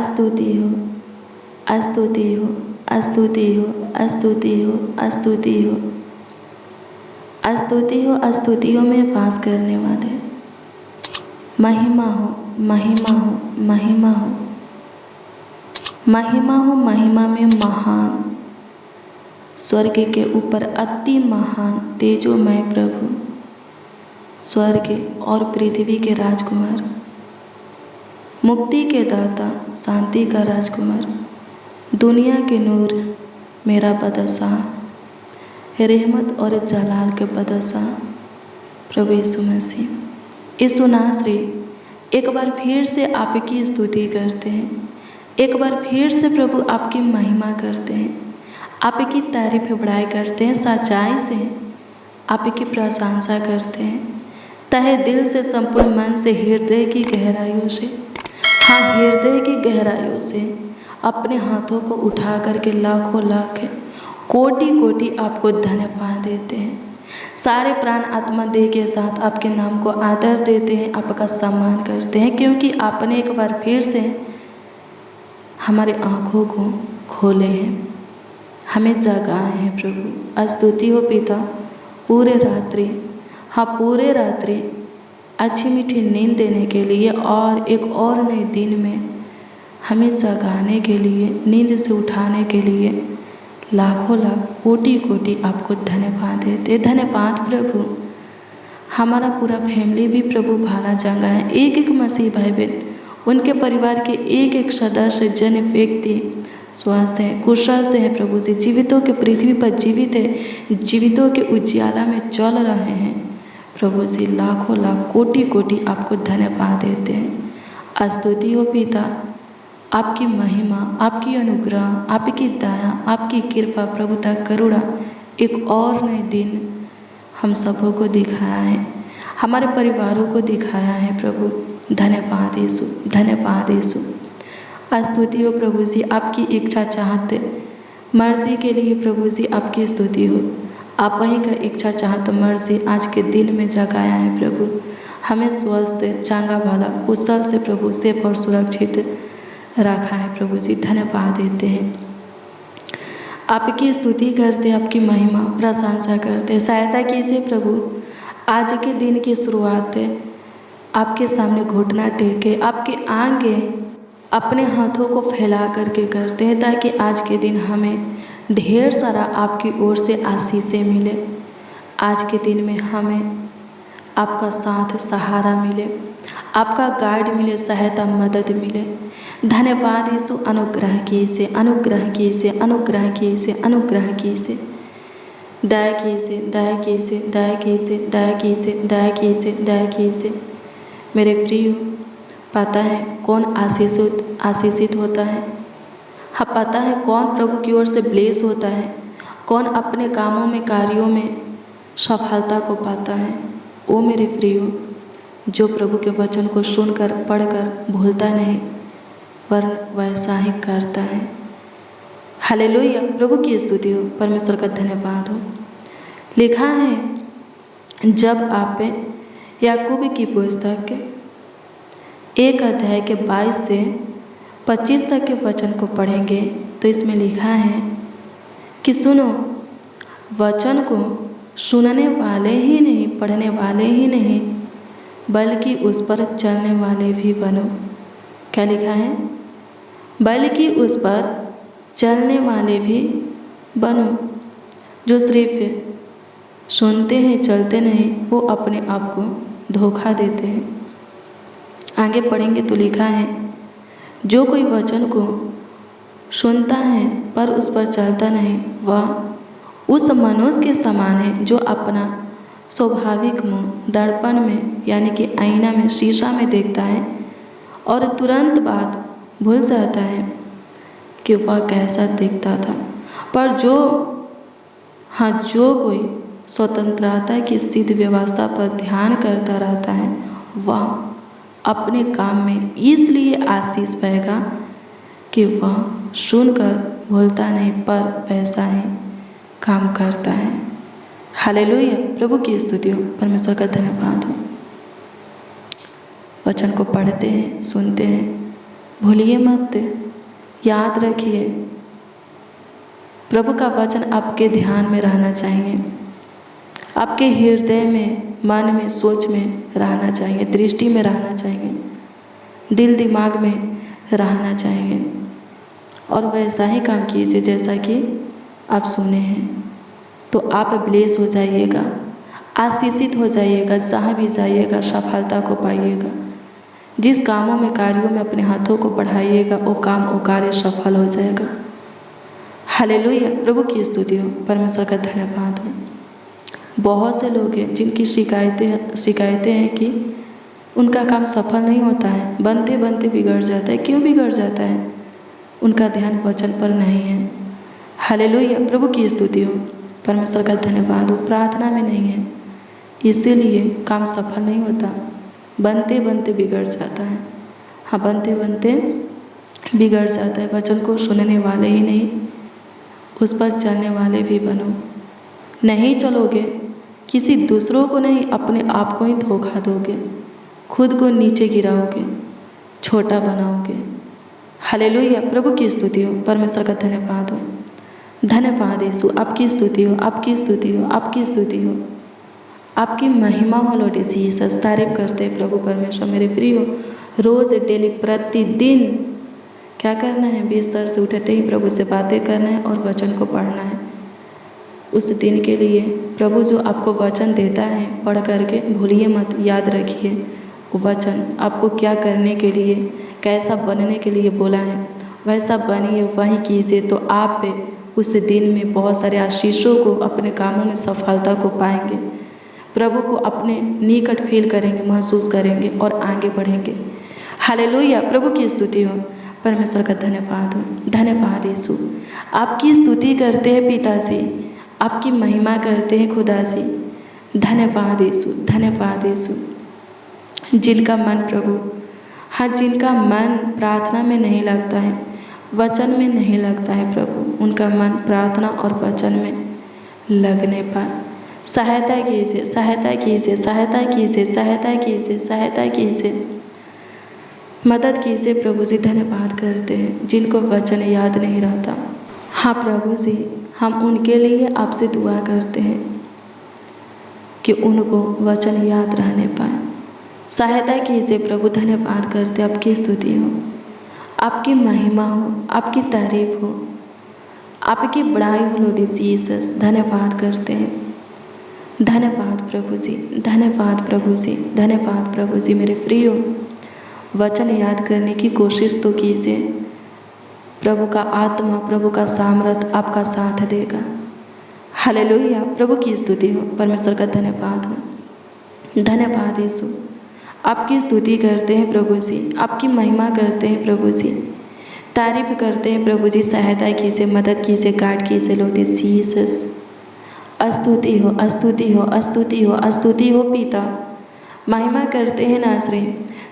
स्तुति हो, स्तुति हो, स्तुति हो, स्तुति हो, स्तुति हो, स्तुति हो, स्तुतियों में वास करने वाले। महिमा हो, महिमा हो, महिमा हो, महिमा हो, महिमा में महान, स्वर्ग के ऊपर अति महान तेजोमय प्रभु, स्वर्ग और पृथ्वी के राजकुमार, मुक्ति के दाता, शांति का राजकुमार, दुनिया के नूर, मेरा बादशाह, रहमत और जलाल के बादशाह प्रभु यीशु मसीह। यीशु नासरी, एक बार फिर से आपकी स्तुति करते हैं, एक बार फिर से प्रभु आपकी महिमा करते हैं, आपकी तारीफ बड़ाई करते हैं, सच्चाई से आपकी प्रशंसा करते हैं, तहे दिल से, संपूर्ण मन से, हृदय की गहराइयों से, हाँ हृदय की गहराइयों से अपने हाथों को उठा करके लाखों लाख कोटि कोटि आपको धन्यवाद देते हैं। सारे प्राण आत्मा देह के साथ आपके नाम को आदर देते हैं, आपका सम्मान करते हैं, क्योंकि आपने एक बार फिर से हमारे आँखों को खोले हैं, हमें जगाए हैं प्रभु। स्तुति हो पिता, पूरे रात्रि, हाँ पूरे रात्रि अच्छी मीठी नींद देने के लिए और एक और नए दिन में हमें जगाने के लिए, नींद से उठाने के लिए लाखों लाख कोटि कोटि आपको धन्यवाद देते। धन्यवाद प्रभु। हमारा पूरा फैमिली भी प्रभु भाला चंगा है, एक एक मसीह भाई बहन, उनके परिवार के एक एक सदस्य, जन व्यक्ति स्वस्थ है, कुशल से है प्रभु जी, जीवितों के पृथ्वी पर जीवित है, जीवितों के उजियाला में चल रहे हैं प्रभु जी। लाखों लाख कोटि कोटि आपको धन्यवाद देते हैं। स्तुति हो पिता, आपकी महिमा, आपकी अनुग्रह, आपकी दया, आपकी कृपा, प्रभुता, करुणा एक और नए दिन हम सबों को दिखाया है, हमारे परिवारों को दिखाया है प्रभु। धन्यवाद यीशु, धन्यवाद यीशु। स्तुति हो प्रभु जी, आपकी इच्छा चाहते मर्जी के लिए प्रभु जी आपकी स्तुति हो। आप ही का इच्छा चाहत मर्जी आज के दिन में जगाया है प्रभु, हमें स्वस्थ, चांगा वाला, कुशल से प्रभु सेफ और सुरक्षित रखा है प्रभु जी। धन्यवाद देते हैं, आपकी स्तुति करते, आपकी महिमा प्रशंसा करते। सहायता कीजिए प्रभु, आज के दिन की शुरुआत आपके सामने घुटना टेके, आपके आगे अपने हाथों को फैला करके करते हैं, ताकि आज के दिन हमें ढेर सारा आपकी ओर से आशीषें मिले। आज के दिन में हमें आपका साथ सहारा मिले, आपका गाइड मिले, सहायता मदद मिले। धन्यवाद यीशु। अनुग्रह कीजिए, अनुग्रह कीजिए, अनुग्रह कीजिए, अनुग्रह कीजिए, दया कीजिए, दया कीजिए, दया कीजिए, दया कीजिए, दया कीजिए, दया कीजिए। मेरे प्रिय, पता है कौन आशीषित होता है? हाँ, पता है कौन प्रभु की ओर से ब्लेस होता है, कौन अपने कामों में, कार्यों में सफलता को पाता है? वो मेरे प्रियो, जो प्रभु के वचन को सुनकर, पढ़कर भूलता नहीं, पर वैसा ही करता है। हालेलुया, प्रभु की स्तुति हो, परमेश्वर का धन्यवाद हो। लिखा है, जब आप याकूब की पुस्तक 1 अध्याय के 22 से 25 तक के वचन को पढ़ेंगे तो इसमें लिखा है कि सुनो, वचन को सुनने वाले ही नहीं, पढ़ने वाले ही नहीं, बल्कि उस पर चलने वाले भी बनो। क्या लिखा है? बल्कि उस पर चलने वाले भी बनो। जो सिर्फ सुनते हैं, चलते नहीं, वो अपने आप को धोखा देते हैं। आगे पढ़ेंगे तो लिखा है, जो कोई वचन को सुनता है पर उस पर चलता नहीं, वह उस मनुष्य के समान है जो अपना स्वाभाविक मुँह दर्पण में यानी कि आईना में, शीशा में देखता है और तुरंत बाद भूल जाता है कि वह कैसा दिखता था। पर जो कोई स्वतंत्रता की सिद्ध व्यवस्था पर ध्यान करता रहता है, वह अपने काम में इसलिए आशीष पाएगा कि वह सुनकर भूलता नहीं, पर वैसा ही काम करता है। हालेलुया, प्रभु की स्तुति हो, परमेश्वर का धन्यवाद हो। वचन को पढ़ते हैं, सुनते हैं, भूलिए मत, याद रखिए। प्रभु का वचन आपके ध्यान में रहना चाहिए, आपके हृदय में, मन में, सोच में रहना चाहिए, दृष्टि में रहना चाहिए, दिल दिमाग में रहना चाहिए। और वैसा ही काम कीजिए जैसा कि आप सुने हैं, तो आप ब्लेस हो जाइएगा, आशीषित हो जाइएगा, जहाँ भी जाइएगा सफलता को पाइएगा। जिस कामों में, कार्यों में अपने हाथों को बढ़ाइएगा, वो काम, वो कार्य सफल हो जाएगा। हालेलुया, प्रभु की स्तुति हो, परमेश्वर का धन्यवाद हो। बहुत से लोग हैं जिनकी शिकायतें हैं कि उनका काम सफल नहीं होता है, बनते बनते बिगड़ जाता है। क्यों बिगड़ जाता है? उनका ध्यान वचन पर नहीं है। हालेलुया, प्रभु की स्तुति हो, परमेश्वर का धन्यवाद हो। प्रार्थना में नहीं है, इसीलिए काम सफल नहीं होता, बनते बनते बिगड़ जाता है। हाँ, बनते बनते बिगड़ जाता है। वचन को सुनने वाले ही नहीं, उस पर चलने वाले भी बनो। नहीं चलोगे, किसी दूसरों को नहीं, अपने आप को ही धोखा दोगे, खुद को नीचे गिराओगे, छोटा बनाओगे। हालेलुया, प्रभु की स्तुति हो, परमेश्वर का धन्यवाद हो। धन्यवाद यीशु, आपकी स्तुति हो, आपकी स्तुति हो, आपकी स्तुति हो, आपकी महिमा हो लॉर्ड जीसस। तारीफ करते हैं प्रभु परमेश्वर। मेरे प्रिय हो, रोज़ डेली प्रतिदिन क्या करना है? बिस्तर से उठते ही प्रभु से बातें करना है और वचन को पढ़ना है। उस दिन के लिए प्रभु जो आपको वचन देता है, पढ़ करके भूलिए मत, याद रखिए वो वचन आपको क्या करने के लिए, कैसा बनने के लिए बोला है, वैसा बनिए, वही कीजिए, तो आप उस दिन में बहुत सारे आशीषों को, अपने कामों में सफलता को पाएंगे। प्रभु को अपने निकट फील करेंगे, महसूस करेंगे और आगे बढ़ेंगे। हालेलुया, प्रभु की स्तुति हो, परमेश्वर का धन्यवाद हो। धन्यवाद यीशु, आपकी स्तुति करते हैं पिता जी, आपकी महिमा करते हैं खुदा जी। धन्यवाद यीशु, धन्यवाद यीशु। जिनका मन प्रभु, हाँ, जिनका मन प्रार्थना में नहीं लगता है, वचन में नहीं लगता है प्रभु, उनका मन प्रार्थना और वचन में लगने पाए। सहायता कीजिए, सहायता कीजिए, सहायता कीजिए, सहायता कीजिए, सहायता कीजिए, मदद कीजिए प्रभु जी। धन्यवाद करते हैं जिनको वचन याद नहीं रहता। हाँ प्रभु जी, हम उनके लिए आपसे दुआ करते हैं कि उनको वचन याद रहने पाए। सहायता कीजिए प्रभु। धन्यवाद करते, आपकी स्तुति हो, आपकी महिमा हो, आपकी तारीफ हो, आपकी बड़ाई हो लॉर्ड जीसस। धन्यवाद करते हैं। धन्यवाद प्रभु जी, धन्यवाद प्रभु जी, धन्यवाद प्रभु जी। मेरे प्रिय हो, वचन याद करने की कोशिश तो कीजिए। प्रभु का आत्मा, प्रभु का सामर्थ आपका साथ देगा। हालेलुया, प्रभु की स्तुति हो, परमेश्वर का धन्यवाद हो। धन्यवाद यीशु, आपकी स्तुति करते हैं प्रभु जी, आपकी महिमा करते हैं प्रभु जी, तारीफ करते हैं प्रभु जी। सहायता कीजिए, मदद कीजिए, गाइड कीजिए लॉर्ड जीसस। स्तुति हो, स्तुति हो, स्तुति हो, स्तुति हो पिता। महिमा करते हैं नासरी,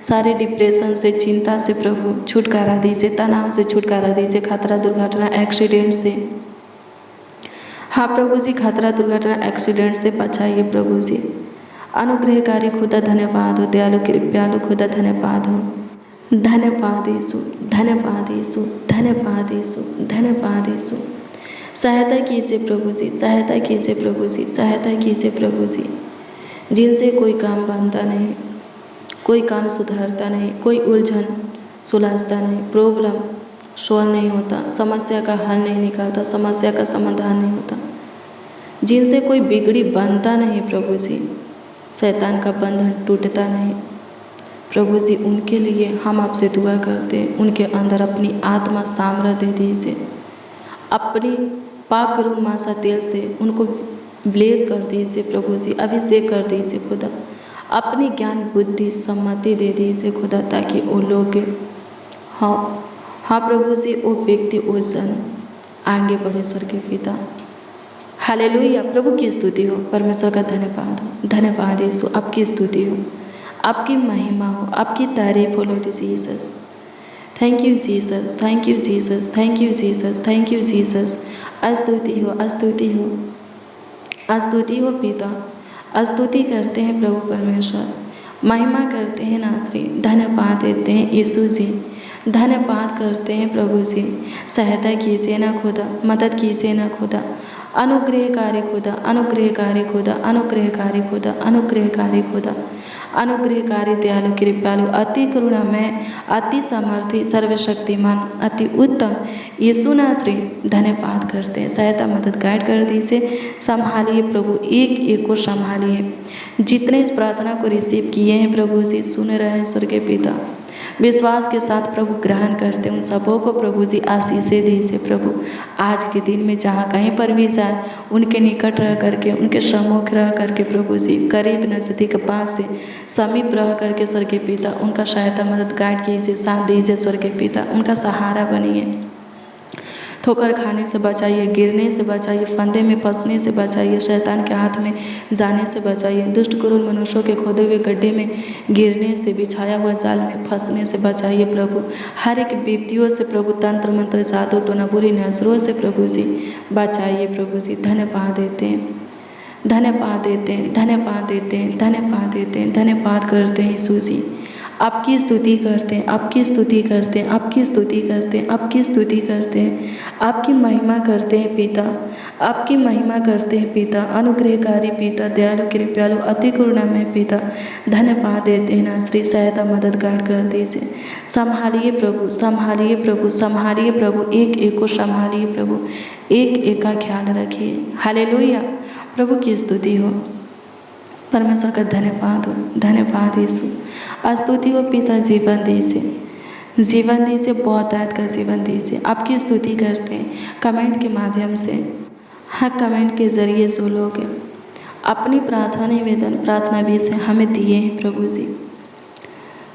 सारे डिप्रेशन से, चिंता से प्रभु छुटकारा दीजिए, तनाव से छुटकारा दीजिए, खतरा, दुर्घटना, एक्सीडेंट से, हाँ प्रभु जी, खतरा, दुर्घटना, एक्सीडेंट से बचाइए प्रभु जी। अनुग्रहकारी खुदा धन्यवाद हो, दयालु कृपालु खुदा धन्यवाद हो। धन्यवाद यीशु, धन्यवाद यीशु, धन्यवाद यीशु, धन्यवाद यीशु। सहायता कीजिए प्रभु जी, सहायता कीजिए प्रभु जी, सहायता कीजिए प्रभु जी। जिनसे कोई काम बनता नहीं, कोई काम सुधरता नहीं, कोई उलझन सुलझता नहीं, प्रॉब्लम सॉल्व नहीं होता, समस्या का हल नहीं निकलता, समस्या का समाधान नहीं होता, जिनसे कोई बिगड़ी बनता नहीं प्रभु जी, शैतान का बंधन टूटता नहीं प्रभु जी, उनके लिए हम आपसे दुआ करते हैं। उनके अंदर अपनी आत्मा सामर्थ्य दे दीजिए, अपनी पाक रूह मासा तेल से उनको ब्लेस कर दीजिए प्रभु जी, अभिषेक कर दीजिए खुदा। अपनी ज्ञान बुद्धि सम्मति दे दीजिए खुदा, ताकि वो लोग, हाँ प्रभु जी, वो व्यक्ति, वो जन आगे बढ़े स्वर्गीय पिता। हालेलुया, प्रभु की स्तुति हो, परमेश्वर का धन्यवाद हो। धन्यवाद यीशु, आपकी स्तुति हो, आपकी महिमा हो, आपकी तारीफ हो Lord Jesus. Thank you Jesus, thank you Jesus, thank you Jesus, thank you Jesus. स्तुति हो, स्तुति हो, स्तुति हो पिता। स्तुति करते हैं प्रभु परमेश्वर, महिमा करते हैं नासरी, धन्यवाद देते हैं यीशु जी। धन्यवाद करते हैं प्रभु जी। सहायता कीजिए ना खुदा, मदद कीजिए ना खुदा। अनुग्रहकारी खुदा, अनुग्रहकारी खुदा, अनुग्रहकारी खुदा, अनुग्रहकारी खुदा, अनुग्रहकारी दयालु कृपालु अति करुणामय अति सामर्थी सर्वशक्तिमान अति उत्तम यीशु नासरी धन्यवाद करते हैं। सहायता मदद गाइड कर दीजिए, संभालिए प्रभु, एक एक को संभालिए। जितने इस प्रार्थना को रिसीव किए हैं प्रभु जी, सुन रहे हैं स्वर्गीय पिता, विश्वास के साथ प्रभु ग्रहण करते उन सबों को प्रभु जी आशीषें दीजिए प्रभु। आज के दिन में जहाँ कहीं पर भी जाए उनके निकट रह करके, उनके सम्मुख रह करके प्रभु जी, करीब नज़दीक पास से समीप रह करके स्वर्गीय पिता उनका सहायता मदद गाइड कीजिए, साथ दीजिए स्वर्गीय पिता, उनका सहारा बनिए। ठोकर खाने से बचाइए, गिरने से बचाइए, फंदे में फंसने से बचाइए, शैतान के हाथ में जाने से बचाइए, दुष्ट क्रूर मनुष्यों के खोदे हुए गड्ढे में गिरने से, बिछाया हुआ जाल में फंसने से बचाइए प्रभु। हर एक विपत्तियों से प्रभु, तंत्र मंत्र जादू टोना बुरी नजरों से प्रभु जी बचाइए प्रभु जी। धन्यवाद देते हैं, धन्यवाद देते हैं, धन्यवाद देते हैं, धन्यवाद देते हैं, धन्यवाद करते हैं यीशु जी। आपकी स्तुति करते हैं, आपकी स्तुति करते हैं, आपकी स्तुति करते हैं, आपकी स्तुति करते हैं, आपकी महिमा करते हैं पिता, आपकी महिमा करते हैं पिता। अनुग्रहकारी पिता, दयालु कृपालु अति करुणामय पिता, धन्यवाद देते हैं नासरी। सहायता मदद गाइड कर दीजिए, संभालिए प्रभु, संभालिए प्रभु, संभालिए प्रभु, एक एक को संभालिए प्रभु, एक एक का ख्याल रखिए। हालेलुया, प्रभु की स्तुति हो, परमेश्वर का धन्यवाद हो, धन्यवाद यीशु। स्तुति हो पिता, जीवन दीजिए, जीवन दीजिए, बहुतायत का जीवन दीजिए। आपकी स्तुति करते हैं कमेंट के माध्यम से। हाँ, कमेंट के ज़रिए जो लोग अपनी प्रार्थना निवेदन, प्रार्थना विषय हमें दिए हैं प्रभु जी,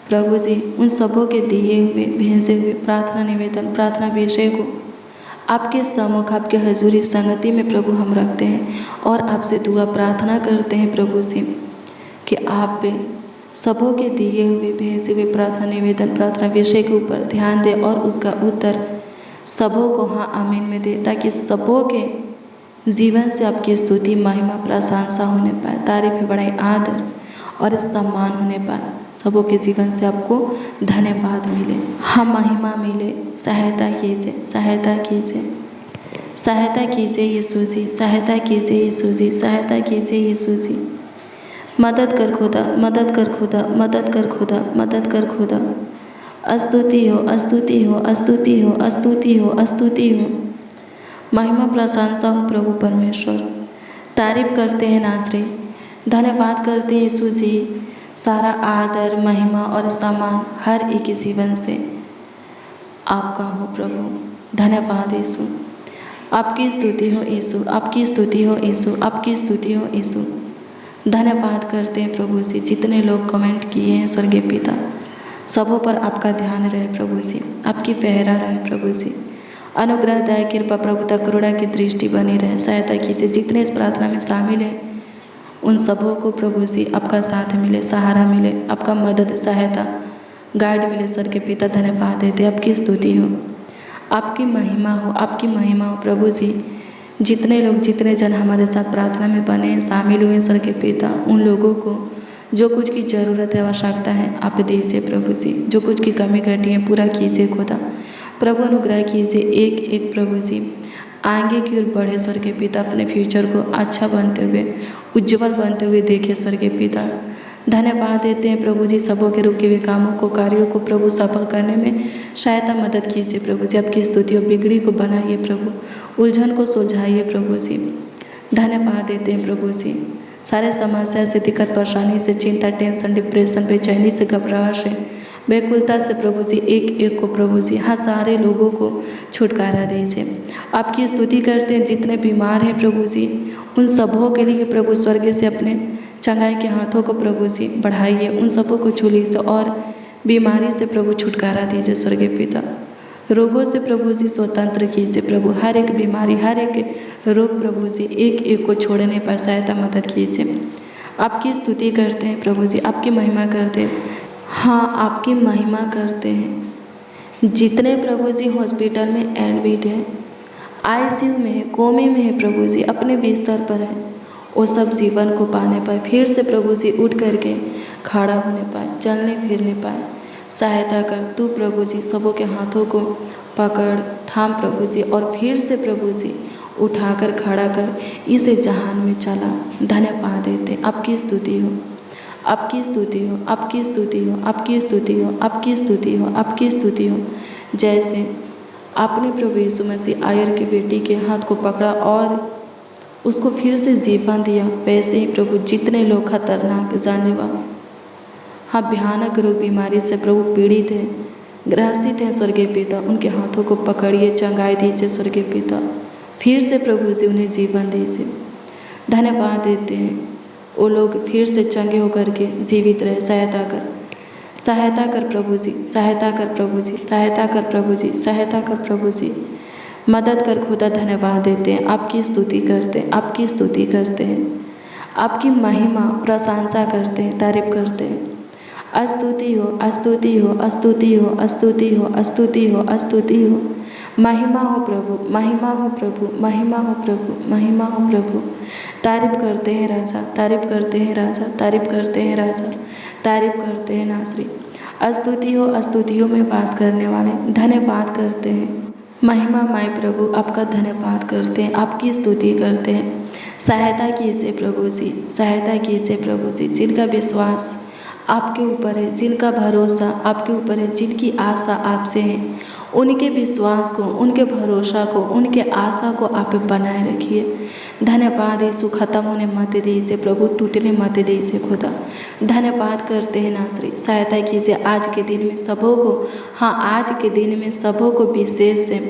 प्रभु जी उन सबों के दिए हुए भेजे हुए प्रार्थना निवेदन, प्रार्थना विषय को आपके सम्मुख, आपके हजूरी संगति में प्रभु हम रखते हैं और आपसे दुआ प्रार्थना करते हैं प्रभु जी कि आप सबों के दिए हुए भेजे हुए प्रार्थना निवेदन, प्रार्थना विषय के ऊपर ध्यान दें और उसका उत्तर सबों को हाँ आमीन में दे, ताकि सबों के जीवन से आपकी स्तुति, महिमा, प्रशंसा होने पाए, तारीफ, बड़ाई, आदर और सम्मान होने पाए। सबों के जीवन से आपको धन्यवाद मिले, हम महिमा मिले। सहायता कीजिए, सहायता कीजिए, सहायता कीजिए यीशु जी, सहायता कीजिए यीशु जी, सहायता कीजिए यीशु जी। मदद कर खुदा, मदद कर खुदा, मदद कर खुदा, मदद कर खुदा। स्तुति हो, स्तुति हो, स्तुति हो, स्तुति हो, स्तुति हो। महिमा प्रशंसा हो प्रभु परमेश्वर। तारीफ करते हैं नासरी, धन्यवाद करते हैं यीशु जी। सारा आदर, महिमा और सम्मान हर एक जीवन से आपका हो प्रभु। धन्यवाद यीशु, आपकी स्तुति हो यीशु, आपकी स्तुति हो यीशु, आपकी स्तुति हो यीशु। धन्यवाद करते हैं प्रभु जी। जितने लोग कमेंट किए हैं स्वर्गीय पिता, सबों पर आपका ध्यान रहे प्रभु जी, आपकी पहरा रहे प्रभु जी। अनुग्रह, दया, कृपा, प्रभुता, करुणा की दृष्टि बनी रहे। सहायता कीजिए जितने इस प्रार्थना में शामिल हैं, उन सबों को प्रभु जी आपका साथ मिले, सहारा मिले, आपका मदद, सहायता, गाइड मिले स्वर्गीय पिता। धन्यवाद देते, आपकी स्तुति हो, आपकी महिमा हो, आपकी महिमा हो प्रभु जी। जितने लोग, जितने जन हमारे साथ प्रार्थना में बने हैं, शामिल हुए स्वर्गीय पिता, उन लोगों को जो कुछ की ज़रूरत है, आवश्यकता है, आप दीजिए प्रभु जी। जो कुछ की कमी घटी है पूरा कीजिए खुदा। प्रभु अनुग्रह कीजिए, एक एक प्रभु जी आगे की ओर बढ़े स्वर्गीय पिता, अपने फ्यूचर को अच्छा बनते हुए, उज्जवल बनते हुए देखे स्वर्गीय पिता। धन्यवाद देते हैं प्रभु जी। सबों के रुके हुए कामों को, कार्यों को प्रभु सफल करने में सहायता मदद कीजिए प्रभु जी। आपकी स्तुति और बिगड़ी को बनाइए प्रभु, उलझन को सुलझाइए प्रभु जी। धन्यवाद देते हैं प्रभु जी। सारे समस्या से, दिक्कत, परेशानी से, चिंता, टेंशन, डिप्रेशन, बेचैनी से, घबराहट से, बेकुलता से प्रभु जी एक एक को प्रभु जी, हाँ सारे लोगों को छुटकारा दीजिए। आपकी स्तुति करते हैं जितने बीमार हैं प्रभु जी, उन सबों के लिए प्रभु स्वर्ग से अपने चंगाई के हाथों को प्रभु जी बढ़ाइए, उन सबों को छू लीजिए और बीमारी से प्रभु छुटकारा दीजिए स्वर्गीय पिता। रोगों से प्रभु जी स्वतंत्र कीजिए प्रभु। हर एक बीमारी, हर एक रोग प्रभु जी एक एक को छोड़ने पर सहायता मदद कीजिए। आपकी स्तुति करते हैं प्रभु जी, आपकी महिमा करते हैं, हाँ आपकी महिमा करते हैं। जितने प्रभु जी हॉस्पिटल में एडमिट हैं, आईसीयू में है, कोमे में है प्रभु जी, अपने बिस्तर पर है, वो सब जीवन को पाने पाए, फिर से प्रभु जी उठ करके खड़ा होने पाए, चलने फिरने पाए। सहायता कर तू प्रभु जी सबों के हाथों को पकड़ थाम प्रभु जी, और फिर से प्रभु जी उठाकर खड़ा कर इसे जहान में चला। धन्यवाद देते, आपकी स्तुति हो, आपकी स्तुति हो, आपकी स्तुति हो, आपकी स्तुति हो, आपकी स्तुति हो, आपकी स्तुति हो। जैसे आपने प्रभु यीशु मसीह आयर की बेटी के हाथ को पकड़ा और उसको फिर से जीवन दिया, वैसे ही प्रभु जितने लोग खतरनाक जानलेवा, हाँ भयानक रोग बीमारी से प्रभु पीड़ित है, ग्रसित हैं स्वर्गीय पिता, उनके हाथों को पकड़िए, चंगाई दीजिए स्वर्गीय पिता, फिर से प्रभु जी उन्हें जीवन दीजिए। धन्यवाद देते हैं वो लोग फिर से चंगे होकर के जीवित रहे। सहायता कर, सहायता कर प्रभु जी, सहायता कर प्रभु जी, सहायता कर प्रभु जी, सहायता कर प्रभु जी, मदद कर खुदा। धन्यवाद देते हैं, आपकी स्तुति करते हैं, आपकी स्तुति करते हैं, आपकी महिमा प्रशंसा करते हैं, तारीफ करते हैं। स्तुति हो, स्तुति हो, स्तुति हो, स्तुति हो, स्तुति हो, स्तुति हो, महिमा हो प्रभु, महिमा हो प्रभु, महिमा हो प्रभु, महिमा हो प्रभु। तारीफ करते हैं राजा, तारीफ करते हैं राजा, तारीफ करते हैं राजा, तारीफ करते हैं नासरी। स्तुति हो, स्तुतियों में वास करने वाले, धन्यवाद करते हैं। महिमा माय प्रभु, आपका धन्यवाद करते हैं, आपकी स्तुति करते हैं। सहायता कीजिए प्रभु जी, सहायता कीजिए प्रभु जी, जिनका विश्वास आपके ऊपर है, जिनका भरोसा आपके ऊपर है, जिनकी आशा आपसे है, उनके विश्वास को, उनके भरोसा को, उनके आशा को आप बनाए रखिए। धन्यवाद यीशु, ख़त्म होने मत दीजिए प्रभु, टूटने मत दीजिए खुदा। धन्यवाद करते हैं नासरी, सहायता कीजिए आज के दिन में सबों को, हाँ आज के दिन में सबों को विशेष से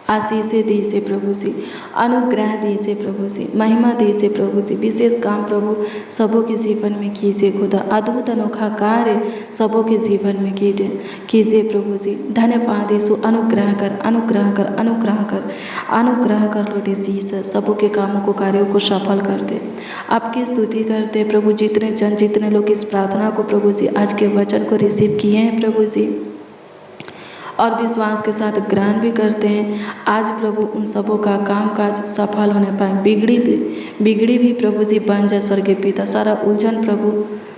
आशीषें दीजिए प्रभु जी, अनुग्रह दीजिए प्रभु जी, महिमा दीजिए प्रभु जी, विशेष काम प्रभु सबों के जीवन में कीजिए खुदा, अद्भुत अनोखा कार्य सबों के जीवन में कीजिए प्रभु जी। धन्यवाद यीशु, अनुग्रह कर, अनुग्रह कर, अनुग्रह कर, अनुग्रह कर लॉर्ड जीसस, सबों के कामों को, कार्यों को सफल कर दे। आपकी स्तुति करते प्रभु, जितने लोग इस प्रार्थना को प्रभु जी आज के वचन को रिसीव किए हैं प्रभु जी, और विश्वास के साथ ग्रहण भी करते हैं, आज प्रभु उन सबों का काम काज सफल होने पाए, बिगड़ी भी प्रभु जी बन जाए स्वर्गीय पिता, सारा उलझन प्रभु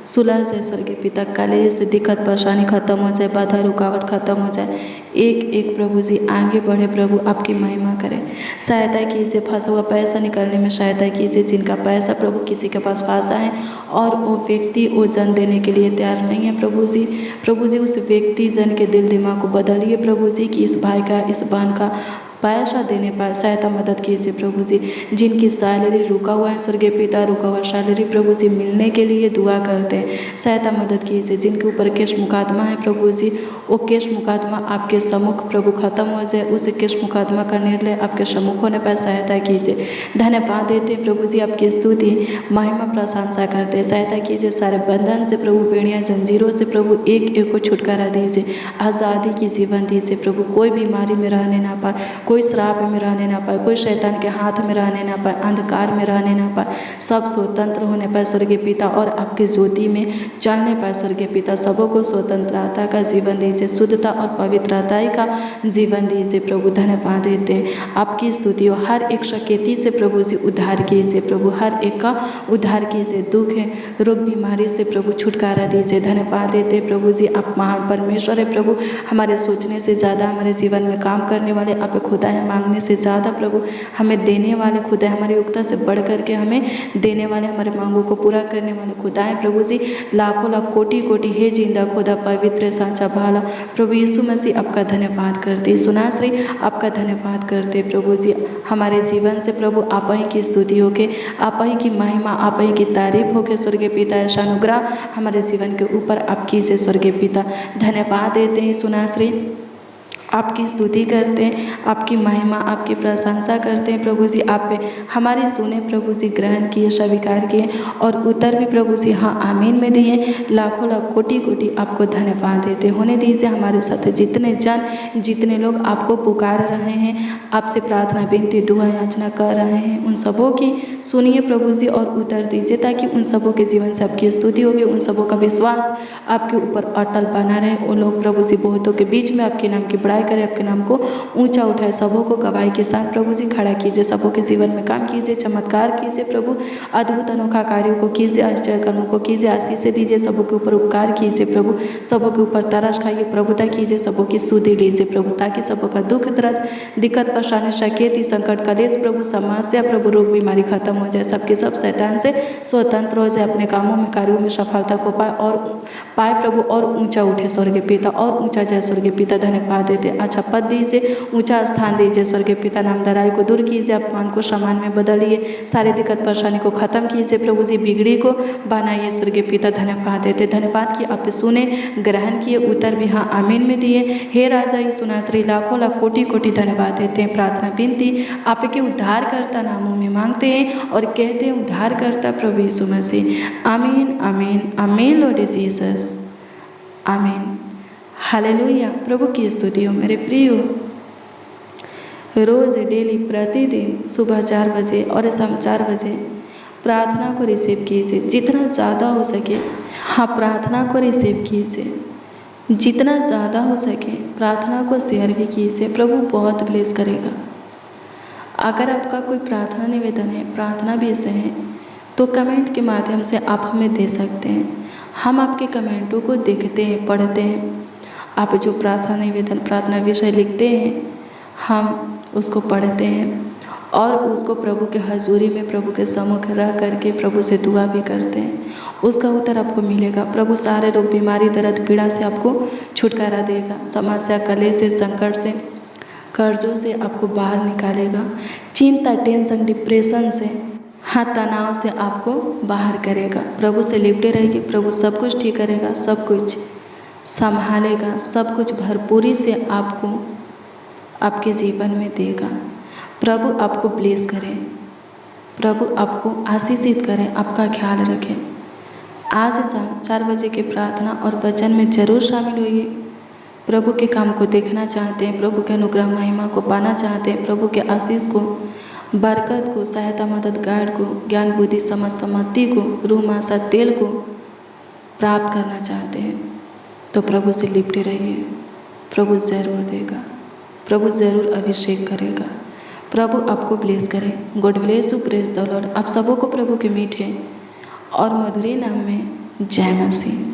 सुलझ जाए स्वर्गीय पिता, कलेश दिक्कत परेशानी खत्म हो जाए, बाधा रुकावट खत्म हो जाए, एक एक प्रभु जी आगे बढ़े प्रभु, आपकी महिमा करें। सहायता कीजिए, फंसा हुआ पैसा निकालने में सहायता कीजिए, जिनका पैसा प्रभु किसी के पास फंसा है और वो व्यक्ति वो जन देने के लिए तैयार नहीं है प्रभु जी उस व्यक्ति जन के दिल दिमाग को बदलिए प्रभु जी, कि इस भाई का, इस बहन का पैसा देने पाए, सहायता मदद कीजिए प्रभु जी। जिनकी सैलरी रुका हुआ है स्वर्गीय पिता, रुका हुआ सैलरी प्रभु जी मिलने के लिए दुआ करते हैं, सहायता मदद कीजिए। जिनके ऊपर केस मुकदमा है प्रभु जी, वो केस मुकदमा आपके सम्मुख प्रभु खत्म हो जाए, उस केस मुकदमा का निर्णय आपके सम्मुख होने पर सहायता कीजिए। धन्यवाद देते प्रभु जी, आपकी स्तुति महिमा प्रशंसा करते, सहायता कीजिए। सारे बंधन से प्रभु, बेड़ियाँ जंजीरों से प्रभु एक एक को छुटकारा दीजिए, आज़ादी की जीवन दीजिए प्रभु, कोई बीमारी में रहने ना पाए, कोई श्राप में रहने ना पाए, कोई शैतान के हाथ में रहने ना पाए, अंधकार में रहने ना पाए, सब स्वतंत्र होने पाए स्वर्गीय पिता, और आपके ज्योति में चलने पाए स्वर्गीय पिता। सबों को स्वतंत्रता का जीवन दीजिए, शुद्धता और पवित्रता का जीवन दीजिए प्रभु। धन्यवाद देते हैं, आपकी स्तुति हो। हर एक शकेती से प्रभु जी उद्धार कीजिए प्रभु, हर एक का उद्धार कीजिए, दुख है, रोग बीमारी से प्रभु छुटकारा दीजिए। धन्यवाद देते प्रभु जी, आप महान परमेश्वर है प्रभु, हमारे सोचने से ज़्यादा हमारे जीवन में काम करने वाले आप खुदा है, मांगने से ज़्यादा प्रभु हमें देने वाले खुदा है, हमारी योग्यता से बढ़ करके हमें देने वाले, हमारे मांगों को पूरा करने वाले खुदा है प्रभु जी। लाखों लाख कोटि कोटि हे जिंदा खुदा, पवित्र सांचा भाला प्रभु यीशु मसीह, आपका धन्यवाद करते, सुनाश्री आपका धन्यवाद करते प्रभु जी। हमारे जीवन से प्रभु आप ही की स्तुति हो के, आप ही की महिमा, आप ही की तारीफ हो के स्वर्गीय पिता, ऐसा अनुग्रह हमारे जीवन के ऊपर आप कीजिए स्वर्गीय पिता। धन्यवाद देते हैं सुनाश्री, आपकी स्तुति करते हैं, आपकी महिमा, आपकी प्रशंसा करते हैं प्रभु जी। आप पे हमारे सुने प्रभु जी, ग्रहण किए, स्वीकार किए और उत्तर भी प्रभु जी हाँ आमीन में दिए। लाखों लाख कोटि कोटि आपको धन्यवाद देते। होने दीजिए हमारे साथ जितने लोग आपको पुकार रहे हैं, आपसे प्रार्थना विनती दुआ याचना कर रहे हैं, उन सबों की सुनिए प्रभु जी और उत्तर दीजिए, ताकि उन सबों के जीवन से आपकी स्तुति होगी, उन सबों का विश्वास आपके ऊपर अटल बना रहे। वो लोग प्रभु जी बहुतों के बीच में आपके नाम की बड़ाई करे, आपके नाम को ऊंचा उठाए, सबों को गवाही के साथ प्रभु जी खड़ा कीजिए, सबों के जीवन में काम कीजिए, चमत्कार कीजिए प्रभु, अद्भुत अनोखा कार्यों को कीजिए, आश्चर्य कर्मों को कीजिए, आशीष दीजिए, सबों के ऊपर उपकार कीजिए प्रभु, सबों के ऊपर तरस खाइए, प्रभुता कीजिए, सबों की सुधि लीजिए प्रभु, ताकि सबों का दुख दर्द दिक्कत परेशानी शकेती संकट कलेश प्रभु समस्या प्रभु रोग बीमारी खत्म हो जाए, सबके सब शैतान से स्वतंत्र हो जाए, अपने कामों में कार्यों में सफलता को पाए प्रभु, और ऊंचा उठे स्वर्गीय पिता, और ऊंचा जाए स्वर्गीय पिता, धन्यवाद देते, अच्छा पद दीजिए, ऊंचा स्थान दीजिए स्वर्गीय पिता, नामधराई को दूर कीजिए, अपमान को सम्मान में बदलिए, सारी दिक्कत परेशानी को खत्म कीजिए प्रभु जी, बिगड़ी को बनाइए स्वर्गीय पिता, धन्यवाद देते, धन्यवाद कि आप सुने, ग्रहण किए, उत्तर भी हाँ आमीन में दिए। हे राजा यीशु नासरी लाखों लाख कोटि कोटि धन्यवाद देते हैं, प्रार्थना विनती आपके उद्धारकर्ता नामों में मांगते हैं और कहते हैं उद्धारकर्ता प्रभु यीशु मसीह, आमीन आमीन आमीन लॉर्ड जीसस, आमीन, हालेलुया। प्रभु की स्तुति हो मेरे प्रियो। रोज़ डेली प्रतिदिन सुबह 4 बजे और शाम 4 बजे प्रार्थना को रिसीव कीजिए, जितना ज़्यादा हो सके। हाँ, प्रार्थना को रिसीव कीजिए, जितना ज़्यादा हो सके प्रार्थना को शेयर भी कीजिए, प्रभु बहुत ब्लेस करेगा। अगर आपका कोई प्रार्थना निवेदन है, प्रार्थना विषय है, तो कमेंट के माध्यम से आप हमें दे सकते हैं, हम आपके कमेंटों को देखते हैं, पढ़ते हैं। आप जो प्रार्थना निवेदन प्रार्थना विषय लिखते हैं, हम उसको पढ़ते हैं और उसको प्रभु के हजूरी में प्रभु के सम्मुख रह करके प्रभु से दुआ भी करते हैं, उसका उत्तर आपको मिलेगा। प्रभु सारे रोग बीमारी दर्द पीड़ा से आपको छुटकारा देगा, समस्या कलेश से संकट से कर्जों से आपको बाहर निकालेगा, चिंता टेंशन डिप्रेशन से हाँ तनाव से आपको बाहर करेगा। प्रभु से लिपटे रहेगी, प्रभु सब कुछ ठीक करेगा, सब कुछ संभालेगा, सब कुछ भरपूरी से आपको आपके जीवन में देगा। प्रभु आपको ब्लेस करें, प्रभु आपको आशीषित करें, आपका ख्याल रखें। आज शाम 4 बजे की प्रार्थना और वचन में जरूर शामिल होइए। प्रभु के काम को देखना चाहते हैं, प्रभु के अनुग्रह महिमा को पाना चाहते हैं, प्रभु के आशीष को, बरकत को, सहायता मदद गाइड को, ज्ञान बुद्धि समझ सम्मति को, रूह आशा तेल को प्राप्त करना चाहते हैं, तो प्रभु से लिपटे रहिए। प्रभु ज़रूर देगा, प्रभु ज़रूर अभिषेक करेगा। प्रभु आपको ब्लेस करें। God bless you, praise the Lord. आप सबों को प्रभु के मीठे और मधुरे नाम में जय मसीह।